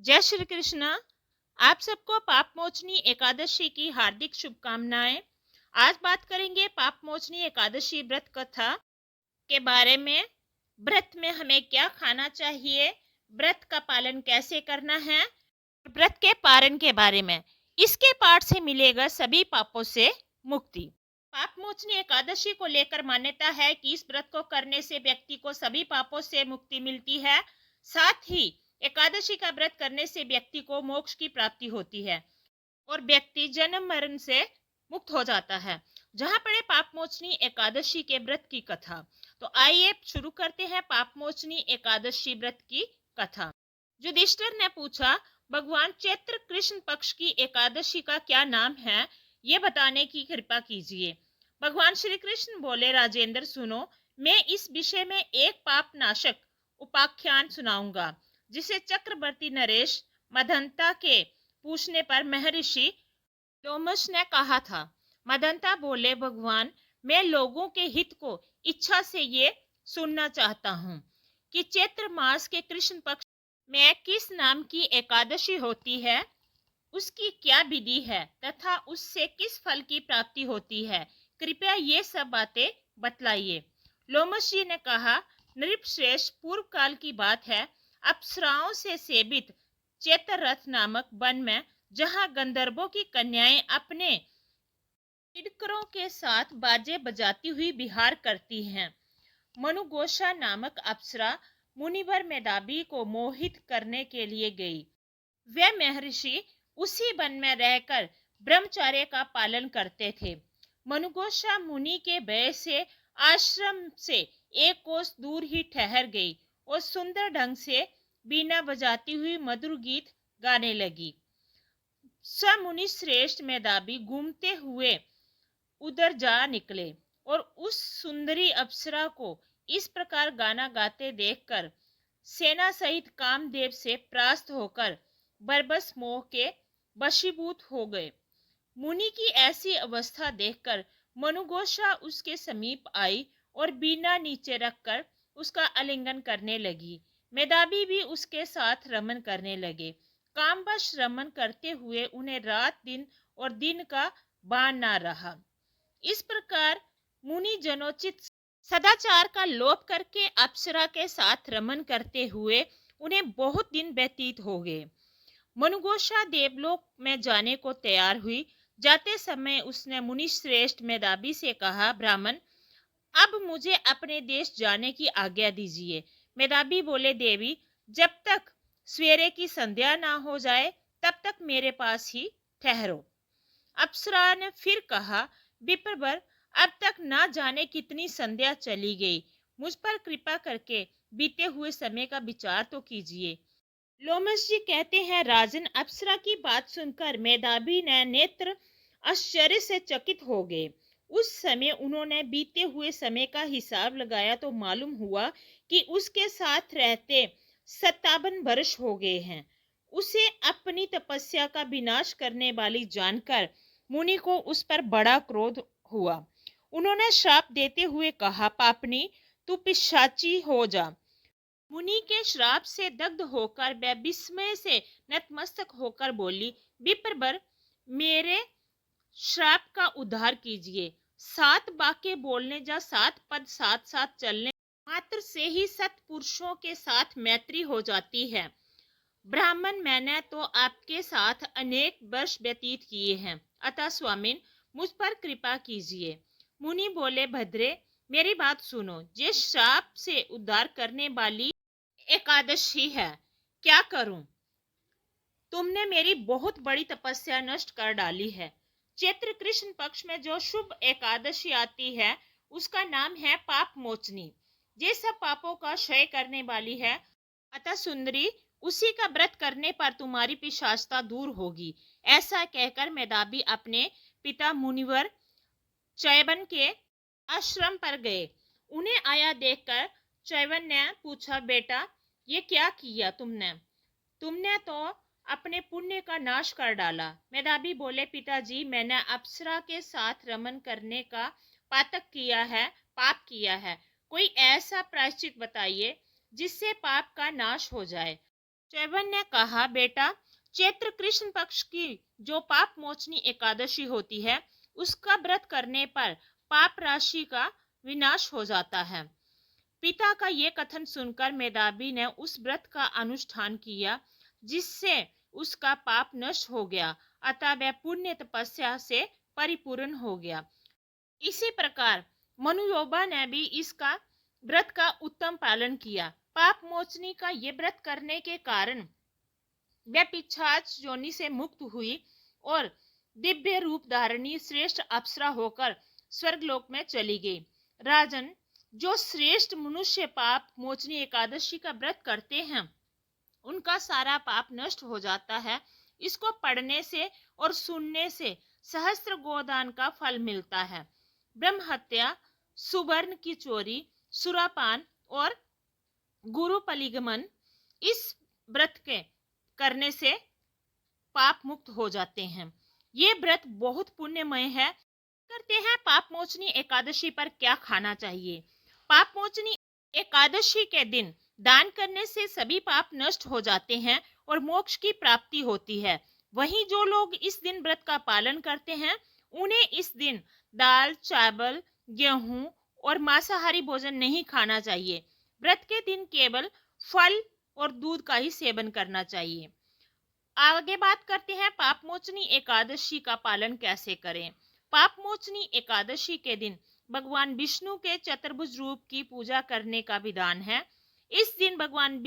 जय श्री कृष्ण। आप सबको पाप मोचनी एकादशी की हार्दिक शुभकामनाएं। आज बात करेंगे पाप मोचनी एकादशी व्रत कथा के बारे में। व्रत में हमें क्या खाना चाहिए, व्रत का पालन कैसे करना है, व्रत के पारण के बारे में। इसके पाठ से मिलेगा सभी पापों से मुक्ति। पाप मोचनी एकादशी को लेकर मान्यता है कि इस व्रत को करने से व्यक्ति को सभी पापों से मुक्ति मिलती है। साथ ही एकादशी का व्रत करने से व्यक्ति को मोक्ष की प्राप्ति होती है और व्यक्ति जन्म मरण से मुक्त हो जाता है। जहां पड़े पाप मोचनी एकादशी के व्रत की कथा। तो आइए शुरू करते हैं पाप मोचनी एकादशी व्रत की कथा। युधिष्ठिर ने पूछा, भगवान चैत्र कृष्ण पक्ष की एकादशी का क्या नाम है, ये बताने की कृपा कीजिए। भगवान श्री कृष्ण बोले, राजेंद्र सुनो, मैं इस विषय में एक पाप नाशक उपाख्यान सुनाऊंगा जिसे चक्रवर्ती नरेश मदंता के पूछने पर महर्षि लोमश ने कहा था। मदंता बोले, भगवान मैं लोगों के हित को इच्छा से ये सुनना चाहता हूँ कि चैत्र मास के कृष्ण पक्ष में किस नाम की एकादशी होती है, उसकी क्या विधि है तथा उससे किस फल की प्राप्ति होती है। कृपया ये सब बातें बतलाइए। लोमश जी ने कहा, नृपश्रेष्ठ, पूर्व काल की बात है। अप्सराओं से सेवित चैत्र रथ नामक वन में, जहां गंधर्वों की कन्याएं अपने किडकरों के साथ बाजे बजाती हुई विहार करती हैं, मनुगोषा नामक अप्सरा मुनिवर मेधावी को मोहित करने के लिए गई। वे महर्षि उसी वन में रहकर ब्रह्मचर्य का पालन करते थे। मनुगोषा मुनि के भय से आश्रम से एक कोस दूर ही ठहर गई और सुंदर ढंग से बीना बजाती हुई मधुर गीत गाने लगी। मुनि श्रेष्ठ मेधावी घूमते हुए उधर जा निकले और उस सुंदरी अप्सरा को इस प्रकार गाना गाते देखकर सेना सहित कामदेव से परास्त होकर बरबस मोह के वशीभूत हो गए। मुनि की ऐसी अवस्था देखकर मनुगोषा उसके समीप आई और बीना नीचे रखकर उसका आलिंगन करने लगी। मेधावी भी उसके साथ रमन करने लगे। कामवश रमन करते हुए उन्हें रात दिन और दिन का बान ना रहा। इस प्रकार मुनि जनोचित सदाचार का लोप करके अप्सरा के साथ रमन करते हुए उन्हें बहुत दिन व्यतीत हो गए। मनुगोषा देवलोक में जाने को तैयार हुई। जाते समय उसने मुनि श्रेष्ठ मेधावी से कहा, ब्राह्मण, अब मुझे अपने देश जाने की आज्ञा दीजिए। मेधावी बोले, देवी, जब तक सवेरे की संध्या ना हो जाए तब तक मेरे पास ही ठहरो। अप्सरा ने फिर कहा, विप्रवर, अब तक ना जाने कितनी संध्या चली गई, मुझ पर कृपा करके बीते हुए समय का विचार तो कीजिए। लोमश जी कहते हैं, राजन, अप्सरा की बात सुनकर मेधावी ने नेत्र आश्चर्य से चकित हो गए। उस समय उन्होंने बीते हुए समय का हिसाब लगाया तो मालूम हुआ कि उसके साथ रहते 57 वर्ष हो गए हैं। उसे अपनी तपस्या का विनाश करने वाली जानकर मुनि को उस पर बड़ा क्रोध हुआ। उन्होंने श्राप देते हुए कहा, पापनी, तू पिशाची हो जा। मुनि के श्राप से दग्ध होकर वह विस्मय से नतमस्तक होकर बोली, विप्रवर, मेरे श्राप का उद्धार कीजिए। 7 वाक्य बोलने या 7 पद साथ साथ चलने मात्र से ही सत्पुरुषों के साथ मैत्री हो जाती है। ब्राह्मण, मैंने तो आपके साथ अनेक वर्ष व्यतीत किए हैं, अतः स्वामिन, मुझ पर कृपा कीजिए। मुनि बोले, भद्रे, मेरी बात सुनो। जिस श्राप से उद्धार करने वाली एकादशी है, क्या करूं? तुमने मेरी बहुत बड़ी तपस्या नष्ट कर डाली है। चैत्र कृष्ण पक्ष में जो शुभ एकादशी आती है उसका नाम है पाप मोचनी। ये सब पापों का क्षय करने वाली है। अतः सुंदरी, उसी का व्रत करने पर तुम्हारी पिशाचता दूर होगी। ऐसा कहकर मेधावी अपने पिता मुनिवर चैवन के आश्रम पर गए। उन्हें आया देखकर चैवन ने पूछा, बेटा, ये क्या किया तुमने? तुमने तो अपने पुण्य का नाश कर डाला। मेधावी बोले, पिताजी, मैंने अप्सरा के साथ रमन करने का पातक किया है, पाप किया है। कोई ऐसा प्रायश्चित बताइए जिससे पाप का नाश हो जाए। च्यवन ने कहा, बेटा, चैत्र कृष्ण पक्ष की जो पाप मोचनी एकादशी होती है, उसका व्रत करने पर पाप राशि का विनाश हो जाता है। पिता का ये कथन सुनकर मेधावी ने उस व्रत का अनुष्ठान किया, जिससे उसका पाप नष्ट हो गया, अतः वह पुण्य तपस्या से परिपूर्ण हो गया। इसी प्रकार मनुयोबा ने भी इसका व्रत का उत्तम पालन किया। पाप मोचनी का ये व्रत करने के कारण वह पिशाच योनि से मुक्त हुई और दिव्य रूप धारणी श्रेष्ठ अप्सरा होकर स्वर्गलोक में चली गई। राजन, जो श्रेष्ठ मनुष्य पाप मोचनी एकादशी का व्रत करते हैं, उनका सारा पाप नष्ट हो जाता है। इसको पढ़ने से और सुनने से सहस्त्र गोदान का फल मिलता है। ब्रह्म हत्या, सुवर्ण की चोरी, सुरापान और गुरु पलिगमन, इस व्रत के करने से पाप मुक्त हो जाते हैं। ये व्रत बहुत पुण्यमय है। करते हैं पाप मोचनी एकादशी पर क्या खाना चाहिए। पाप मोचनी एकादशी के दिन दान करने से सभी पाप नष्ट हो जाते हैं और मोक्ष की प्राप्ति होती है। वहीं जो लोग इस दिन व्रत का पालन करते हैं, उन्हें इस दिन दाल, चावल, गेहूं और मांसाहारी भोजन नहीं खाना चाहिए। व्रत के दिन केवल फल और दूध का ही सेवन करना चाहिए। आगे बात करते हैं पाप मोचनी एकादशी का पालन कैसे करें। पाप मोचनी एकादशी के दिन भगवान विष्णु के चतुर्भुज रूप की पूजा करने का विधान है। इस दिन भगवान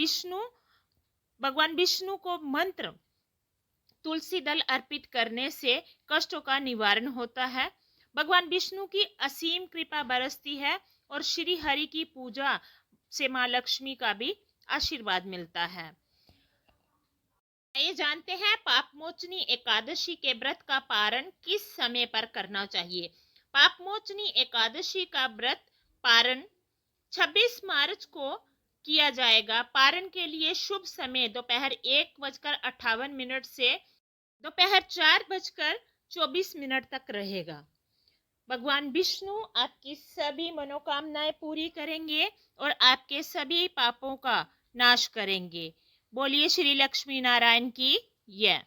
विष्णु को मंत्र तुलसी दल अर्पित करने से कष्टों का निवारण होता है। भगवान विष्णु की असीम कृपा बरसती है और श्री हरि की पूजा से मां लक्ष्मी का भी आशीर्वाद मिलता है। ये जानते हैं पाप मोचनी एकादशी के व्रत का पारण किस समय पर करना चाहिए। पाप मोचनी एकादशी का व्रत पारण 26 मार्च को किया जाएगा। पारण के लिए शुभ समय दोपहर 1:58 से दोपहर 4:24 तक रहेगा। भगवान विष्णु आपकी सभी मनोकामनाएं पूरी करेंगे और आपके सभी पापों का नाश करेंगे। बोलिए श्री लक्ष्मी नारायण की जय।